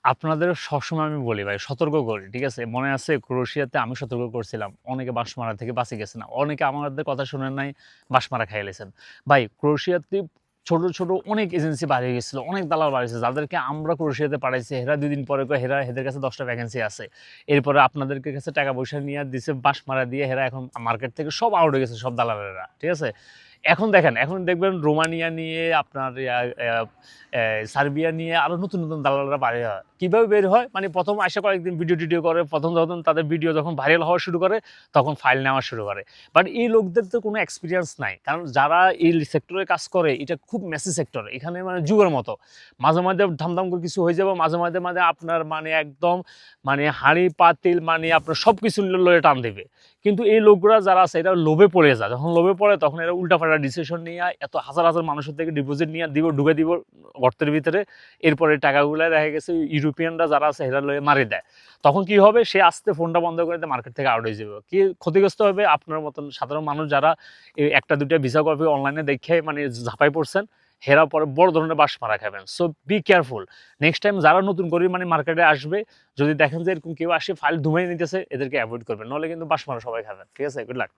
আপনাদের সবসময় আমি বলি ভাই সতর্ক করি, ঠিক আছে? মনে আছে ক্রোয়েশিয়াতে আমি সতর্ক করছিলাম। অনেকে বাঁশ মারা থেকে বাঁচে গেছে না। অনেকে আমাদের কথা শুনেন নাই, বাঁশ মারা খাইয়া লেছেন। ভাই ক্রোয়েশিয়াতে ছোট, ছোট অনেক এজেন্সি বাড়িয়ে গেছিল, অনেক দালাল বাড়িয়েছে যাদেরকে আমরা ক্রোয়েশিয়াতে পাঠাইছি। হেরা ২ দিন পরে কয় হেরা হেদের কাছে ১০ টা ভ্যাকেন্সি আছে। এরপরে আপনাদেরকে কাছে টাকা পয়সা নিয়ে দিছে, বাঁশ মারা দিয়ে হেরা এখন মার্কেট থেকে সব আউট হয়ে গেছে সব দালালেরা, ঠিক আছে? এখন দেখেন, এখন দেখবেন রোমানিয়া নিয়ে আপনার সার্বিয়া নিয়ে আরো নতুন নতুন দালালরা বাইরে হয়। কিভাবে বের হয়? মানে প্রথম আসে কয়েকদিন ভিডিও টিডিও করে, প্রথম যখন তাদের ভিডিও যখন ভাইরাল হওয়া শুরু করে তখন ফাইল নেওয়া শুরু করে। বাট এই লোকদের তো কোনো এক্সপিরিয়েন্স নাই, কারণ যারা এই সেক্টরে কাজ করে এটা খুব মেসি সেক্টর, এখানে মানে যুগের মতো মাঝে মাঝে ধামধাম করে কিছু হয়ে যাবে, মাঝে মাঝে মাঝে আপনার মানে একদম মানে হাঁড়ি পাতিল মানে আপনার সব কিছু লয়ে টান দেবে। কিন্তু এই লোকরা যারা আছে এটা লোভে পড়ে যায়, যখন লোভে পড়ে তখন এরা উল্টাপাল্টা ডিসিশন নিয়ে এত হাজার হাজার মানুষের থেকে ডিপোজিট নিয়ে দিব, ঢুকে দিব গর্তের ভিতরে। এরপরে টাকাগুলো দেখা গেছে ইউরোপিয়ানরা যারা আছে এরা লয়ে মারি দেয়। তখন কি হবে? সে আস্তে ফোনটা বন্ধ করে দিয়ে মার্কেট থেকে আউট হয়ে যাবে। কি ক্ষতিগ্রস্ত হবে? আপনার মতন সাধারণ মানুষ যারা এই একটা দুইটা ভিসা কপি অনলাইনে দেখে মানে ঝাঁপাই পড়ছেন, হেরা পরে বড় ধরনের বাঁশ মারা খাবেন। So be careful. Next time যারা নতুন করে মানে মার্কেটে আসবে, যদি দেখেন যে এরকম কেউ আসে ফাইল ধুমাই নিতেছে, এদেরকে অ্যাভয়েড করবেন, নাহলে কিন্তু বাঁশ মারা সবাই খাবেন। ঠিক আছে? Good luck.